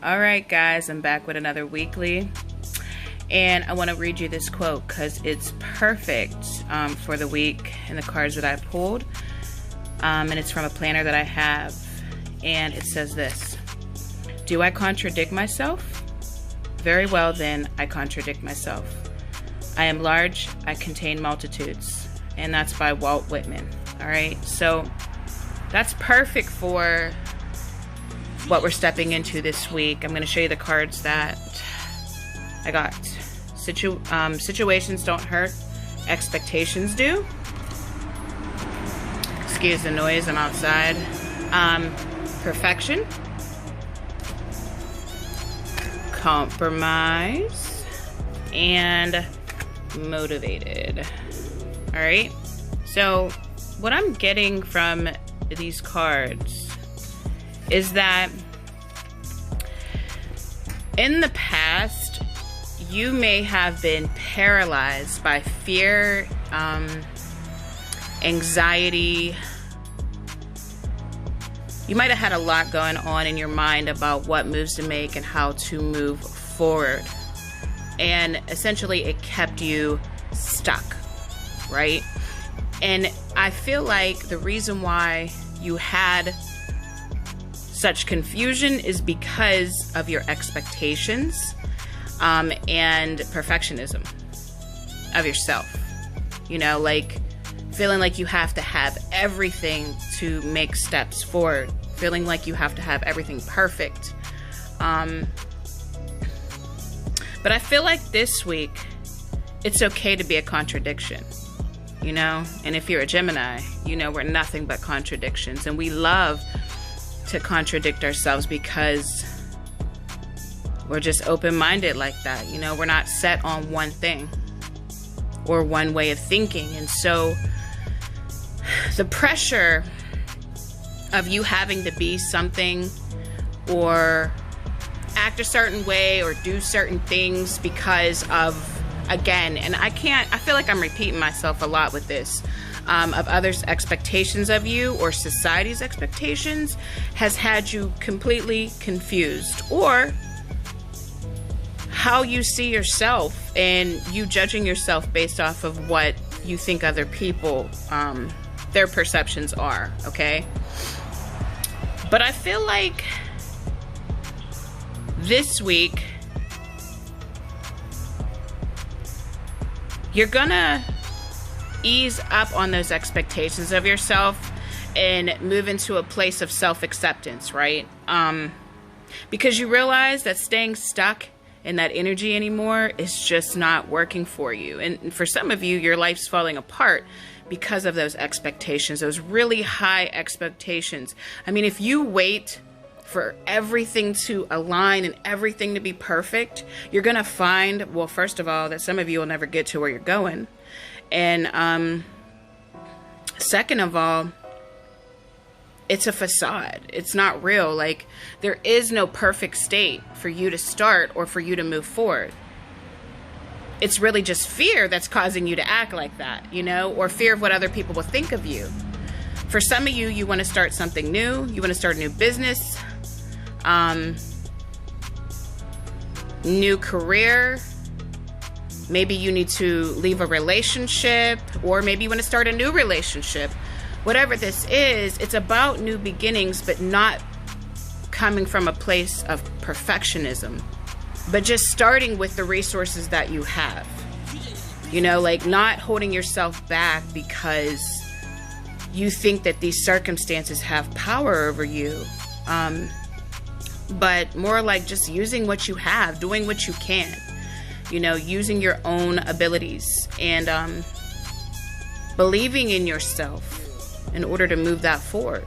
Alright guys, I'm back with another weekly, and I want to read you this quote because it's perfect for the week and the cards that I pulled, and it's from a planner that I have, and it says this: do I contradict myself? Very well then, I contradict myself. I am large, I contain multitudes. And that's by Walt Whitman. Alright, so that's perfect for what we're stepping into this week. I'm going to show you the cards that I got. Situations don't hurt, expectations do. Excuse the noise, I'm outside. Perfection, compromise, and motivated. Alright, so what I'm getting from these cards is that in the past you may have been paralyzed by fear, anxiety. You might have had a lot going on in your mind about what moves to make and how to move forward, and essentially it kept you stuck, right? And I feel like the reason why you had such confusion is because of your expectations and perfectionism of yourself. You know, like feeling like you have to have everything to make steps forward, feeling like you have to have everything perfect. But I feel like this week it's okay to be a contradiction. You know, and if you're a Gemini, you know we're nothing but contradictions, and we love to contradict ourselves because we're just open-minded like that. You know, we're not set on one thing or one way of thinking. And so the pressure of you having to be something or act a certain way or do certain things because of, again, and I feel like I'm repeating myself a lot with this, of others' expectations of you or society's expectations has had you completely confused, or how you see yourself and you judging yourself based off of what you think other people, their perceptions are, okay? But I feel like this week you're gonna ease up on those expectations of yourself and move into a place of self-acceptance, right? Because you realize that staying stuck in that energy anymore is just not working for you. And for some of you, your life's falling apart because of those expectations, those really high expectations. I mean, if you wait for everything to align and everything to be perfect, you're gonna find, well, first of all, that some of you will never get to where you're going, and second of all, it's a facade. It's not real. Like, there is no perfect state for you to start or for you to move forward. It's really just fear that's causing you to act like that, you know, or fear of what other people will think of you. For some of you, you want to start something new. You want to start a new business, new career. Maybe you need to leave a relationship, or maybe you want to start a new relationship. Whatever this is, it's about new beginnings, but not coming from a place of perfectionism, but just starting with the resources that you have. You know, like not holding yourself back because you think that these circumstances have power over you, but more like just using what you have, doing what you can, you know, using your own abilities and believing in yourself in order to move that forward.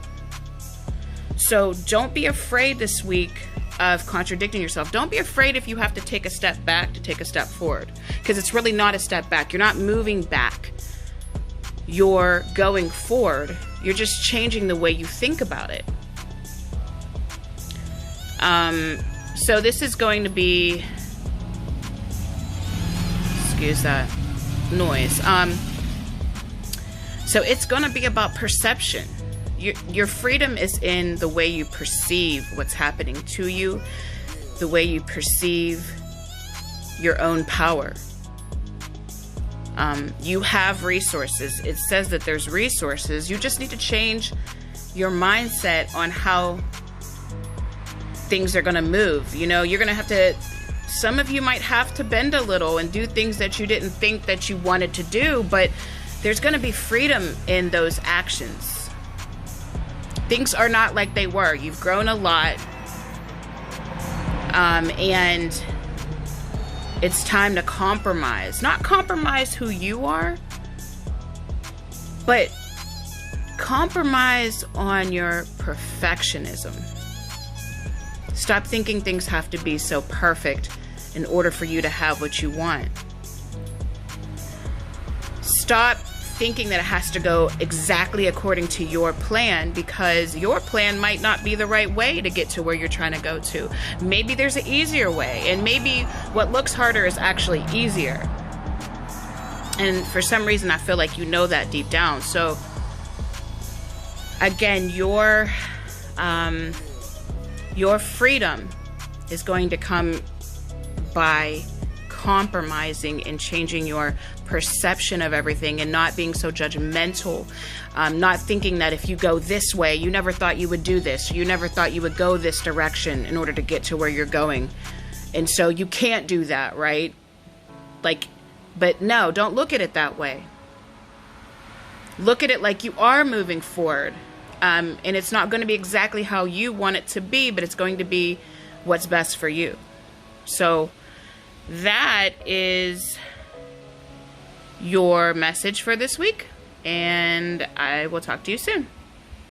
So don't be afraid this week of contradicting yourself. Don't be afraid if you have to take a step back to take a step forward, because it's really not a step back. You're not moving back. You're going forward. You're just changing the way you think about it. So this is going to be, excuse that noise. So it's going to be about perception. Your freedom is in the way you perceive what's happening to you. the way you perceive your own power. You have resources. It says that there's resources. You just need to change your mindset on how things are going to move. You know, you're going to have to, some of you might have to bend a little and do things that you didn't think that you wanted to do, but there's going to be freedom in those actions. Things are not like they were. You've grown a lot. And it's time to compromise. Not compromise who you are, but compromise on your perfectionism. Stop thinking things have to be so perfect in order for you to have what you want. Stop thinking that it has to go exactly according to your plan, because your plan might not be the right way to get to where you're trying to go to. Maybe there's an easier way, and maybe what looks harder is actually easier. And for some reason, I feel like you know that deep down. So again, your freedom is going to come by compromising and changing your perception of everything and not being so judgmental, not thinking that if you go this way, you never thought you would do this, you never thought you would go this direction in order to get to where you're going, and so you can't do that, right? Like, but no, don't look at it that way. Look at it like you are moving forward, and it's not going to be exactly how you want it to be, but it's going to be what's best for you. So that is your message for this week, and I will talk to you soon.